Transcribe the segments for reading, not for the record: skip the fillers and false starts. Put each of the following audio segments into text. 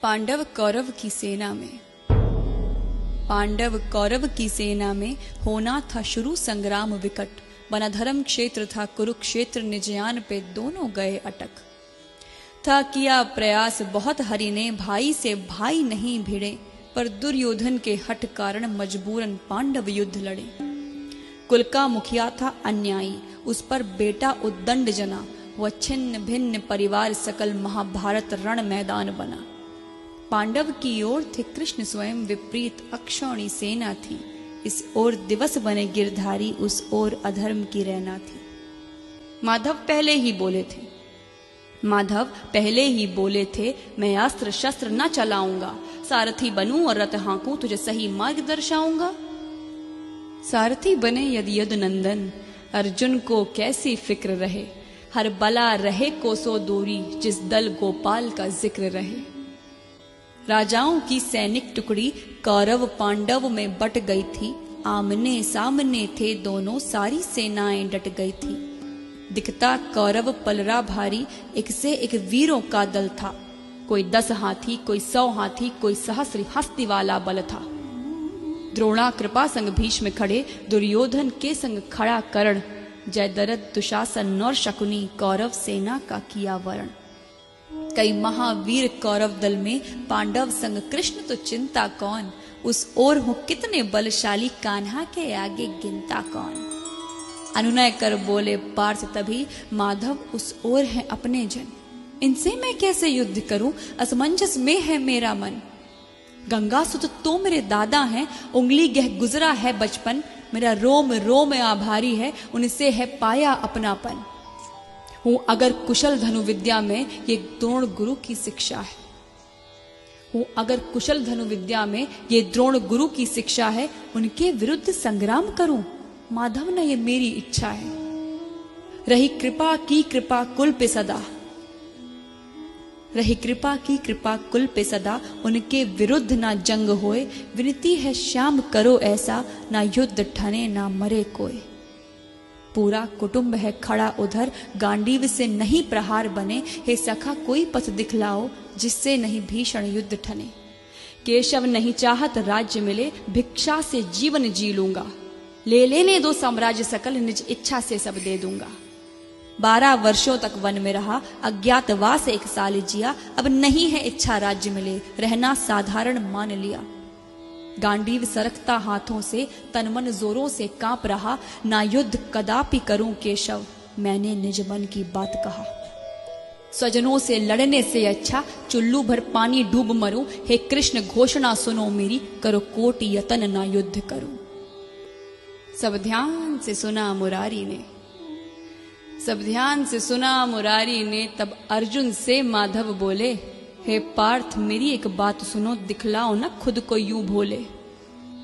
पांडव कौरव की सेना में होना था शुरू संग्राम विकट। बना धर्म क्षेत्र था कुरुक्षेत्र, निजयान पे दोनों गए अटक। था किया प्रयास बहुत हरि ने, भाई से भाई नहीं भिड़े, पर दुर्योधन के हठ कारण मजबूरन पांडव युद्ध लड़े। कुल का मुखिया था अन्यायी, उस पर बेटा उद्दंड जना, वह छिन्न भिन्न परिवार सकल महाभारत रण मैदान बना। पांडव की ओर थे कृष्ण स्वयं, विपरीत अक्षौणी सेना थी। इस ओर दिवस बने गिरधारी, उस ओर अधर्म की रहना थी। माधव पहले ही बोले थे, मैं अस्त्र शस्त्र न चलाऊंगा, सारथी बनूं और रथ हाँकूं, तुझे सही मार्ग दर्शाऊंगा। सारथी बने यदि यदुनंदन, अर्जुन को कैसी फिक्र रहे, हर बला रहे कोसों दूरी, जिस दल गोपाल का जिक्र रहे। राजाओं की सैनिक टुकड़ी कौरव पांडव में बट गई थी, आमने सामने थे दोनों, सारी सेनाएं डट गई थी। दिखता कौरव पलरा भारी, एक से एक वीरों का दल था, कोई 10 हाथी, कोई 100 हाथी, कोई सहस्र हस्ती वाला बल था। द्रोणा कृपा संग भीष्म खड़े, दुर्योधन के संग खड़ा कर्ण, जयद्रथ दुशासन और शकुनी, कौरव सेना का किया वर्ण। कई महावीर कौरव दल में, पांडव संग कृष्ण तो चिंता कौन, उस ओर हो कितने बलशाली, कान्हा के आगे गिनता कौन। अनुनय कर बोले पार्थ तभी, माधव उस ओर है अपने जन, इनसे मैं कैसे युद्ध करूं, असमंजस में है मेरा मन। गंगा सुत तो मेरे दादा हैं, उंगली गह गुजरा है बचपन, मेरा रोम रोम आभारी है, उनसे है पाया अपनापन। हूं अगर कुशल धनु विद्या में, ये द्रोण गुरु की शिक्षा है। हूं अगर कुशल धनु विद्या में, ये द्रोण गुरु की शिक्षा है, उनके विरुद्ध संग्राम करूं, माधव न ये मेरी इच्छा है। रही कृपा की कृपा कुल पे सदा, रही कृपा की कृपा कुल पे सदा, उनके विरुद्ध ना जंग होए, विनती है श्याम करो ऐसा, ना युद्ध ठने ना मरे कोई। पूरा कुटुंब है खड़ा उधर, गांडीव से नहीं प्रहार बने, हे सखा कोई पथ दिखलाओ, जिससे नहीं भीषण युद्ध ठने। केशव नहीं चाहत राज्य मिले, भिक्षा से जीवन जी लूंगा, ले लेने दो साम्राज्य सकल, निज इच्छा से सब दे दूंगा। 12 वर्षों तक वन में रहा, अज्ञातवास 1 साल जिया, अब नहीं है इच्छा राज्य मिले, रहना साधारण मान लिया। गांडीव सरकता हाथों से, तन मन जोरों से कांप रहा, ना युद्ध कदापि करूं केशव, मैंने निज मन की बात कहा। स्वजनों से लड़ने से अच्छा, चुल्लू भर पानी डूब मरूं, हे कृष्ण घोषणा सुनो मेरी, करो कोटि यतन ना युद्ध करूं। सब ध्यान से सुना मुरारी ने, सब ध्यान से सुना मुरारी ने, तब अर्जुन से माधव बोले, हे पार्थ मेरी एक बात सुनो, दिखलाओ न खुद को यूं भोले।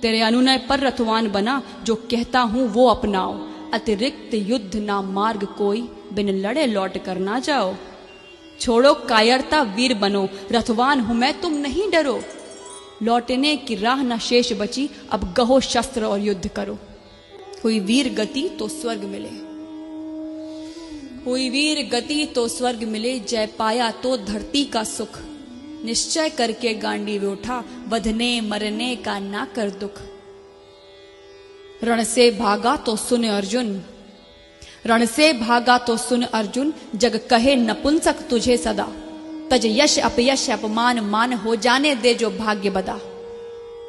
तेरे अनुनय पर रथवान बना, जो कहता हूं वो अपनाओ, अतिरिक्त युद्ध ना मार्ग कोई, बिन लड़े लौट कर ना जाओ। छोड़ो कायरता वीर बनो, रथवान हूं मैं तुम नहीं डरो, लौटने की राह न शेष बची, अब गहो शस्त्र और युद्ध करो। हुई वीर गति तो स्वर्ग मिले, हुई वीर गति तो स्वर्ग मिले, जय पाया तो धरती का सुख। निश्चय करके गांडीव उठा, बधने मरने का ना कर दुख। रण से भागा तो सुन अर्जुन, रण से भागा तो सुन अर्जुन, जग कहे नपुंसक तुझे सदा, तज यश अपयश अपमान मान, हो जाने दे जो भाग्य बदा।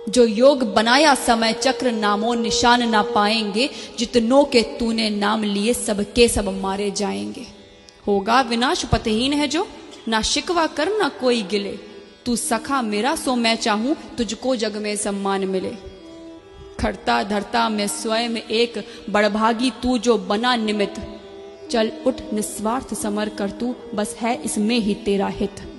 जो योग बनाया समय चक्र, नामो निशान ना पाएंगे, जितनों के तूने नाम लिए, सबके सब मारे जाएंगे। होगा विनाश पतहीन है जो, ना शिकवा कर ना कोई गिले, तू सखा मेरा सो मैं चाहूं, तुझको जग में सम्मान मिले। खड़ता धरता में स्वयं एक, बड़भागी तू जो बना निमित्त, चल उठ निस्वार्थ समर कर तू, बस है इसमें ही तेरा हित।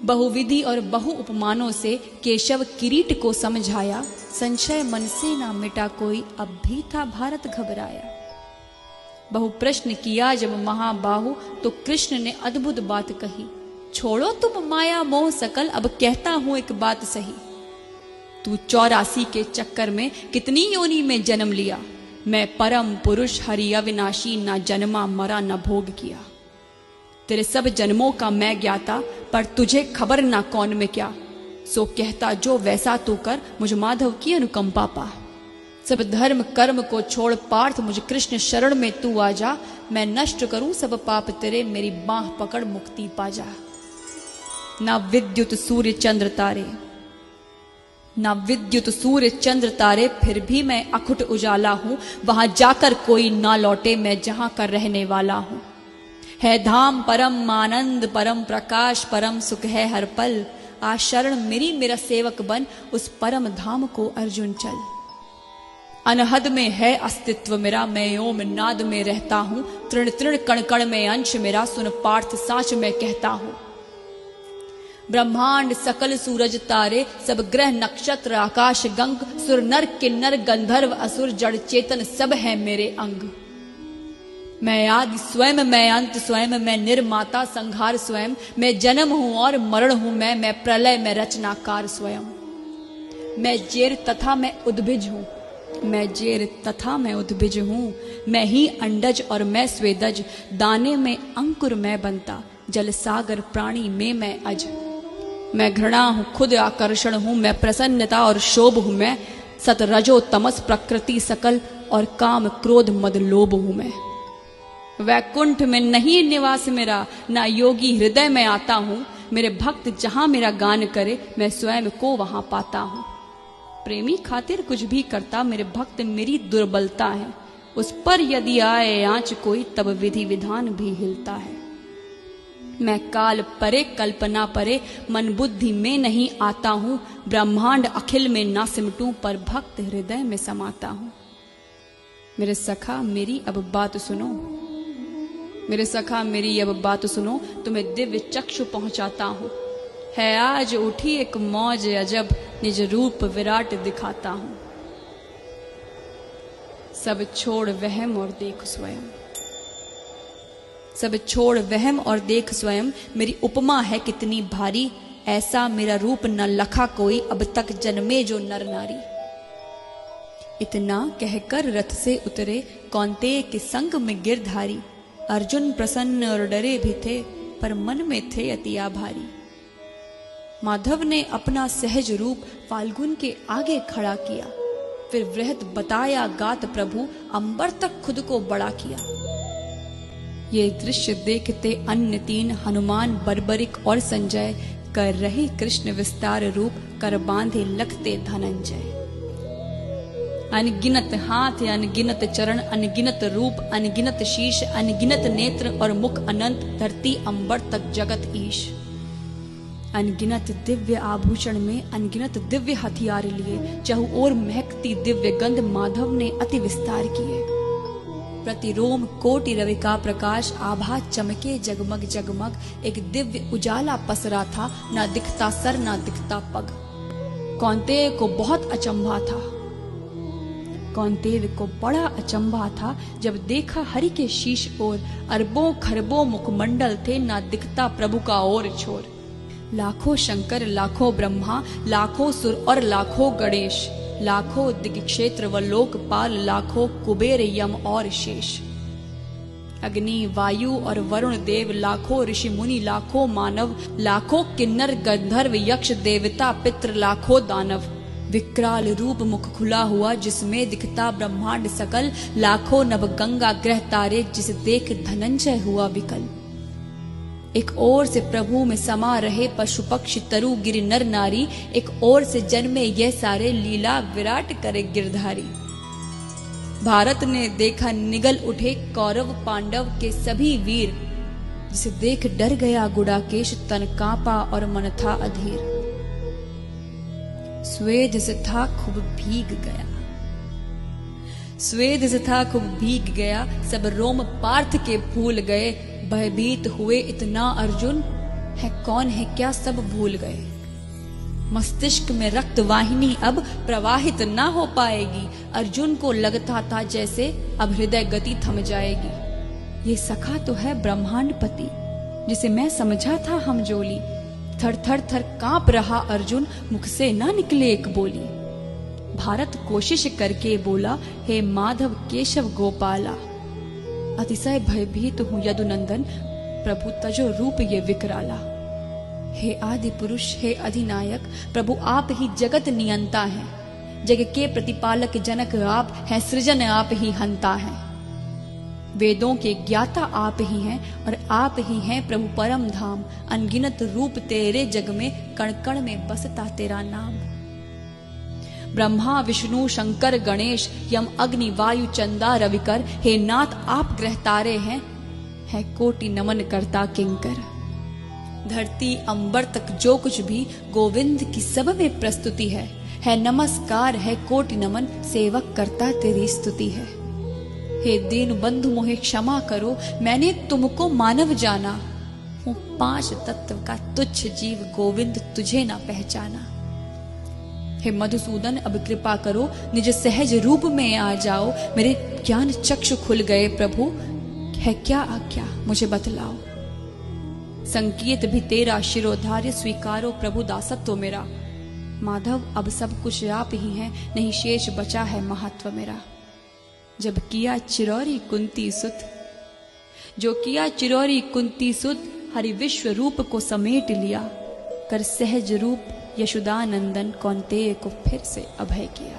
बहुविधि और बहु उपमानों से केशव किरीट को समझाया, संशय मन से ना मिटा कोई, अब भी था भारत घबराया। बहु प्रश्न किया जब महाबाहु, तो कृष्ण ने अद्भुत बात कही, छोड़ो तुम माया मोह सकल, अब कहता हूं एक बात सही। तू 84 के चक्कर में कितनी योनि में जन्म लिया, मैं परम पुरुष हरि अविनाशी, ना जन्मा मरा न भोग किया। तेरे सब जन्मों का मैं ज्ञाता, पर तुझे खबर ना कौन में क्या। सो कहता जो वैसा तू कर, मुझ माधव की अनुकंपा पा। सब धर्म कर्म को छोड़ पार्थ, मुझ कृष्ण शरण में तू आ जा। मैं नष्ट करूं सब पाप तेरे, मेरी बाह पकड़ मुक्ति पा जा। ना विद्युत सूर्य चंद्र तारे, ना विद्युत सूर्य चंद्र तारे, फिर भी मैं अखुट उजाला हूं। वहां जाकर कोई ना लौटे, मैं जहां का रहने वाला हूं। है धाम परम आनंद, परम प्रकाश, परम सुख है हर पल। आ शरण मेरी मेरा सेवक बन, उस परम धाम को अर्जुन चल। अनहद में है अस्तित्व मेरा, मैं ओम नाद में रहता हूं। तृण तृण कण कण में अंश मेरा, सुन पार्थ साच मैं कहता हूं। ब्रह्मांड सकल सूरज तारे, सब ग्रह नक्षत्र आकाश गंग। सुर नर किन्नर गंधर्व असुर, जड़ चेतन सब है मेरे अंग। मैं आदि स्वयं, मैं अंत स्वयं, मैं निर्माता संहार स्वयं। मैं जन्म हूं और मरण हूं मैं प्रलय में रचनाकार स्वयं। मैं जेर तथा मैं उद्भिज हूं, मैं जेर तथा मैं उद्भिज हूं। मैं ही अंडज और मैं स्वेदज, दाने में अंकुर मैं बनता। जल सागर प्राणी में मैं अज। मैं घृणा हूं खुद आकर्षण हूं, मैं प्रसन्नता और शोभ हूं मैं। सत रजो तमस प्रकृति सकल, और काम क्रोध मद लोभ हूं मैं। वैकुंठ में नहीं निवास मेरा, ना योगी हृदय में आता हूं। मेरे भक्त जहां मेरा गान करे, मैं स्वयं को वहां पाता हूं। प्रेमी खातिर कुछ भी करता, मेरे भक्त मेरी दुर्बलता है। उस पर यदि आए आंच कोई, तब विधि विधान भी हिलता है। मैं काल परे कल्पना परे, मन बुद्धि में नहीं आता हूं। ब्रह्मांड अखिल में ना सिमटूं, पर भक्त हृदय में समाता हूं। मेरे सखा मेरी अब बात सुनो, मेरे सखा मेरी अब बात सुनो। तुम्हें दिव्य चक्षु पहुंचाता हूं। है आज उठी एक मौज अजब, निज रूप विराट दिखाता हूं। सब छोड़ वहम और देख स्वयं, सब छोड़ वहम और देख स्वयं। मेरी उपमा है कितनी भारी, ऐसा मेरा रूप न लखा कोई, अब तक जन्मे जो नर नारी। इतना कहकर रथ से उतरे, कौन्तेय के संग में गिरधारी। अर्जुन प्रसन्न और डरे भी थे, पर मन में थे अति आभारी। माधव ने अपना सहज रूप फाल्गुन के आगे खड़ा किया। फिर वृहत बताया गात प्रभु, अंबर तक खुद को बड़ा किया। ये दृश्य देखते अन्य तीन, हनुमान बर्बरिक और संजय। कर रहे कृष्ण विस्तार रूप, कर बांधे लखते धनंजय। अनगिनत हाथ अनगिनत चरण, अनगिनत रूप अनगिनत शीश। अनगिनत नेत्र और मुख अनंत, धरती अंबर तक जगत ईश। अनगिनत दिव्य आभूषण में अनगिनत दिव्य हथियार लिए। चहु ओर महकती दिव्य गंध, माधव ने अति विस्तार किए। प्रतिरोम कोटि रवि का प्रकाश, आभा चमके जगमग जगमग। एक दिव्य उजाला पसरा था, ना दिखता सर ना दिखता पग। कौन्तेय को बहुत अचंभा था, कौन्तेय को बड़ा अचंभा था, जब देखा हरि के शीश ओर। अरबों खरबों मुखमंडल थे, ना दिखता प्रभु का और छोर। लाखों शंकर लाखों ब्रह्मा, लाखों सुर और लाखों गणेश। लाखों दिग्क्षेत्र व लोकपाल, लाखों कुबेर यम और शेष। अग्नि वायु और वरुण देव, लाखों ऋषि मुनि लाखों मानव। लाखों किन्नर गंधर्व यक्ष देवता पितृ, लाखों दानव। विकराल रूप मुख खुला हुआ, जिसमें दिखता ब्रह्मांड सकल। लाखों नव गंगा ग्रह तारे, जिस देख धनंजय हुआ विकल। एक ओर से प्रभु में समा रहे पशु पक्षी तरु गिर नर नारी। एक ओर से जन्मे यह सारे, लीला विराट करे गिरधारी। भारत ने देखा निगल उठे, कौरव पांडव के सभी वीर। जिसे देख डर गया गुडाकेश, तन कांपा और मन था अधीर। स्वेद से था खूब भीग गया, स्वेद से था खूब भीग गया। सब रोम पार्थ के फूल गए। भयभीत हुए इतना अर्जुन, है कौन है क्या सब भूल गए। मस्तिष्क में रक्त वाहिनी अब प्रवाहित ना हो पाएगी। अर्जुन को लगता था जैसे अब हृदय गति थम जाएगी। ये सखा तो है ब्रह्मांडपति, जिसे मैं समझा था हम जोली। थर थर थर कांप रहा अर्जुन, मुख से ना निकले एक बोली। भारत कोशिश करके बोला, हे माधव केशव गोपाला। अतिशय भयभीत हूं यदुनंदन, प्रभु तजो रूप ये विकराला। हे आदि पुरुष, हे अधिनायक, प्रभु आप ही जगत नियंता हैं। जग के प्रतिपालक जनक आप हैं, सृजन आप ही हंता हैं। वेदों के ज्ञाता आप ही हैं और आप ही हैं प्रभु परम धाम। अनगिनत रूप तेरे जग में, कण कण में बसता तेरा नाम। ब्रह्मा विष्णु शंकर गणेश, यम अग्नि वायु चंदा रविकर, हे नाथ आप ग्रह तारे हैं, है कोटि नमन करता किंकर। धरती अंबर तक जो कुछ भी गोविंद की सब में प्रस्तुति है नमस्कार, है कोटि नमन, सेवक करता तेरी स्तुति है। हे दीन बंधु मोहे क्षमा करो, मैंने तुमको मानव जाना, हूँ 5 तत्व का तुच्छ जीव, गोविंद तुझे ना पहचाना। हे मधुसूदन अब कृपा करो, निज सहज रूप में आ जाओ, मेरे ज्ञान चक्षु खुल गए प्रभु, है क्या आज्ञा मुझे बतलाओ। संकेत भी तेरा शिरोधार्य, स्वीकारो प्रभु दासत्व मेरा। माधव अब सब कुछ आप ही हैं, नहीं शेष बचा है महत्व मेरा। जब किया चिरौरी कुंती सुत, जो किया चिरौरी कुंती सुत, हरि विश्व रूप को समेट लिया, कर सहज रूप यशोदानंदन कौन्तेय को फिर से अभय किया।